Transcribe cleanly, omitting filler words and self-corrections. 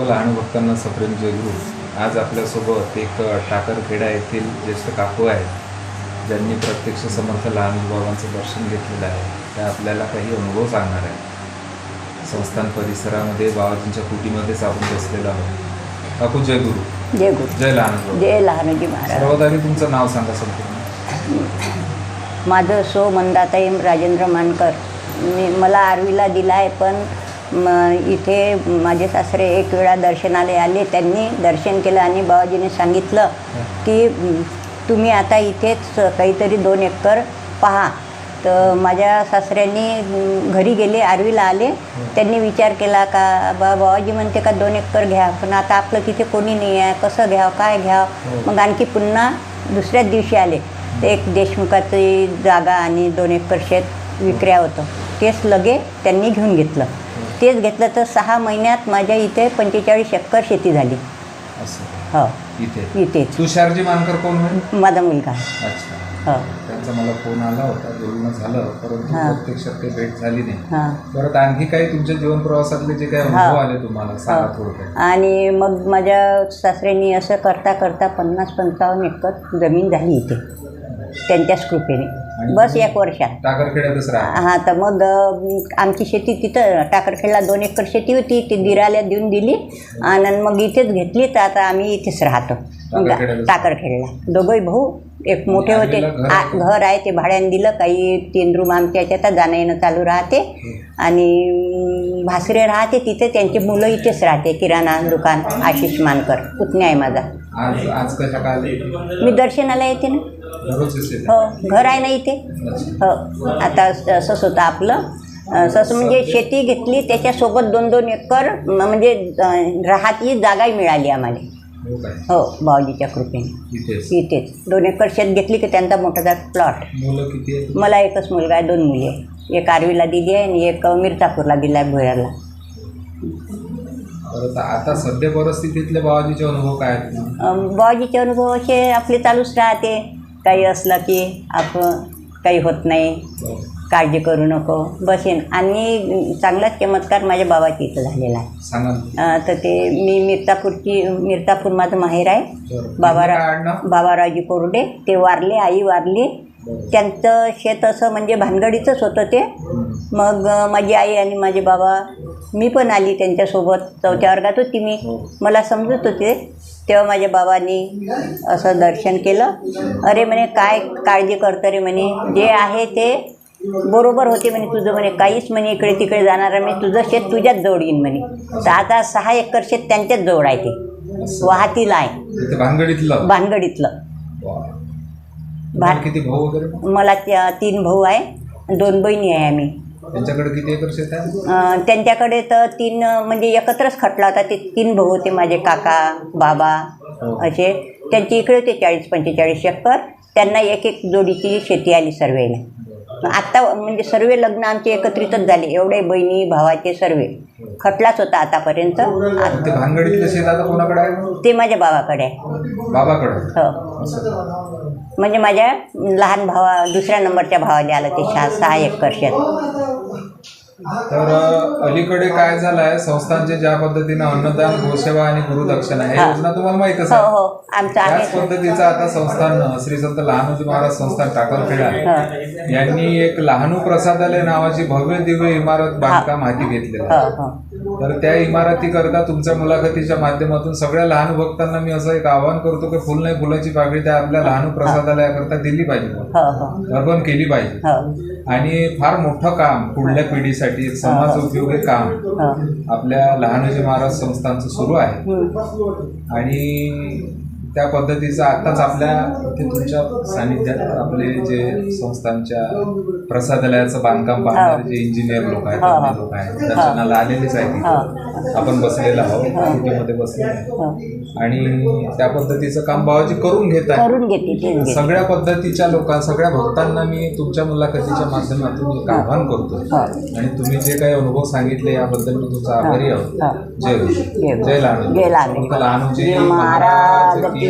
लहान भक्तांना सप्रेम जयगुरु. आज आपल्यासोबत एक टाकरखेडा येथील ज्येष्ठ काकू आहेत ज्यांनी प्रत्यक्ष समर्थ लहानोजी बाबांचं दर्शन घेतलेलं आहे. त्या आपल्याला काही अनुभव सांगणार आहे. संस्थान परिसरामध्ये बाबाजींच्या कुटीमध्येच आपण बसलेलो आहोत. काकू जय गुरु. जय गुरु. जय लहानोजी. जय लहानोजी महाराज. सर्वात आधी तुमचं नाव सांगा संपूर्ण. माझं सो मंदाताई राजेंद्र मानकर. मला आरवीला दिला आहे, पण इथे माझे सासरे एक वेळा दर्शनाला आले. त्यांनी दर्शन केलं आणि बाबाजीने सांगितलं की तुम्ही आता इथेच काहीतरी 2 एकर पहा. तर माझ्या सासऱ्यांनी घरी गेले, आरवीला आले. त्यांनी विचार केला का बाबाजी म्हणते का 2 एकर घ्या, पण आता आपलं तिथे कोणी नाही आहे, कसं घ्यावं काय घ्यावं. मग आणखी पुन्हा दुसऱ्याच दिवशी आले. ते एक देशमुखाची जागा आणि 2 एकर शेत विक्र्या होतं. तेच लगे त्यांनी घेऊन घेतलं. तेच घेतलं तर 6 महिन्यात माझ्या इथे 45 एकर शेती झाली. हो, इथे तुषारजी मानकर कोण होईल? माझा मुलगा. अच्छा. हो. त्यांचा मला फोन आला होता, बोलणं झालं, परंतु प्रत्यक्षात काही भेट झाली नाही. परत आणखी काही तुमच्या जीवन प्रवासातले जे काही अनुभव आले तुम्हाला सांगा थोडं. आणि मग माझ्या सासऱ्यांनी असं करता करता 50-55 एकर जमीन झाली इथे त्यांच्याच कृपेने. बस 1 वर्षात टाकरखेड्यातच राहा. हां. तर मग आमची शेती तिथं टाकरखेडला 2 एकर शेती होती. ती दिराला देऊन दिली आणि मग इथेच घेतली. तर आता आम्ही इथेच राहतो टाकरखेडला. दोघंही भाऊ. एक मोठे होते, घर आहे ते भाड्याने दिलं. काही 3 रूम आमच्या याच्यात जाणं येणं चालू राहते. आणि भासरे राहते तिथे, त्यांची मुलं इथेच राहते. किराणा दुकान आशिष मानकर पुतण्या आहे माझा. आज कशा काल मी दर्शनाला येते ना. हो, घर आहे ना इथे. हो. आता असंच होतं आपलं. असं म्हणजे शेती घेतली, त्याच्यासोबत 2-2 एकर म्हणजे राहायची जागाही मिळाली आम्हाला. हो, बाबाजीच्या कृपेने इथेच 2 एकर शेत घेतली की त्यांचा मोठा प्लॉट. मुलं किती आहेत? मला एकच मुलगा आहे, 2 मुली आहे. एक आरवीला दिली आहे आणि एक मिर्झापूरला दिला आहे, भुयारला. आता सध्या परिस्थितीतले बाबाजीचे अनुभव काय आहेत? बाबाजीचे अनुभव असे आपले चालूच राहते. काही असलं की आपण काही होत नाही, काळजी करू नको, बसेन. आणि चांगलाच चमत्कार माझ्या बाबाच्या इथं झालेला आहे. सांगा. तर ते मी मिर्झापूर माझं माहेर आहे. बाबारावजी कोरडे. ते वारले, आई वारली. त्यांचं शेत असं म्हणजे भानगडीचंच होतं ते. मग माझी आई आणि माझे बाबा, मी पण आली त्यांच्यासोबत. 4थ्या वर्गात होती मी. मला समजत होते तेव्हा माझ्या बाबांनी असं दर्शन केलं. अरे म्हणे काय काळजी करतं रे म्हणे, जे आहे ते बरोबर होते म्हणे तुझं म्हणे. काहीच म्हणे इकडे तिकडे जाणार मी, तुझं शेत तुझ्याच जवळ येईन म्हणे. तर आता 6 एकर शेत त्यांच्याच जवळ आहे. ते वाहतीला आहे, भानगडीतलं. किती भाऊ वगैरे? मला 3 भाऊ आहे, 2 बहिणी आहे आम्ही. त्यांच्याकडे किती एकर शेत आहे? त्यांच्याकडे तर 3 म्हणजे एकत्रच खटला होता. ते 3 भाऊ होते माझे, काका बाबा असे. त्यांची इकडे होते 40-45 एकर. त्यांना एक जोडीची शेती आली सर्वेला. आत्ता म्हणजे सर्व लग्न आमचे एकत्रितच झाले. एवढे बहिणी भावाचे सर्व खटलाच होता आतापर्यंत. भानगडीतलं शेत आता कोणाकडे आहे? ते माझ्या बाबाकडे आहे. बाबाकडे? हो. म्हणजे माझ्या लहान दुसऱ्या नंबरच्या भावाला आलं ते 6 एकर शेत. तर अलीकडे काय झालं आहे, संस्थांचे ज्या पद्धतीनं अन्नदान, गोसेवा आणि गुरुदक्षिणा हे योजना तुम्हाला माहीतच आहे. हो, आमचं आहे. त्याच पद्धतीचं आता संस्थान श्री संत लहानोजी महाराज संस्थान टाकरखेडा यांनी एक लहानू प्रसादालय नावाची भव्य दिव्य इमारत बांधकाम हाती घेतलेलं आहे. तर त्या इमारतीकरता तुमच्या मुलाखतीच्या माध्यमातून सगळ्या लहान भक्तांना मी असं एक आवाहन करतो की फुल नाही फुलाची पाकळी त्या आपल्या लहानू प्रसादालयाकरता दिली पाहिजे, अर्पण केली पाहिजे. आणि फार मोठं काम पुढल्या पिढीसाठी समाज उपयोगी काम आपल्या लहानोजी महाराज संस्थांचं सुरू आहे. आणि त्या पद्धतीचं आत्ताच आपल्या इथे तुमच्या सानिध्यात आपले जे संस्थांच्या प्रसादालयाचं बांधकाम पाहणारे जे इंजिनियर लोक आहेत, लोक आहेत, दर्शनाला आलेलेच आहेत. आपण बसलेलो आहोत, कुटीमध्ये बसलेलो आहे. आणि त्या पद्धतीचं काम बाबाजी करून घेत आहे. सगळ्या पद्धतीच्या सगळ्या भक्तांना मी तुमच्या मुलाखतीच्या माध्यमातून एक आवाहन करतो. आणि तुम्ही जे काही अनुभव सांगितले याबद्दल मी तुमचा आभारी आहोत. जय गुरु. जय लहानोजी महाराज.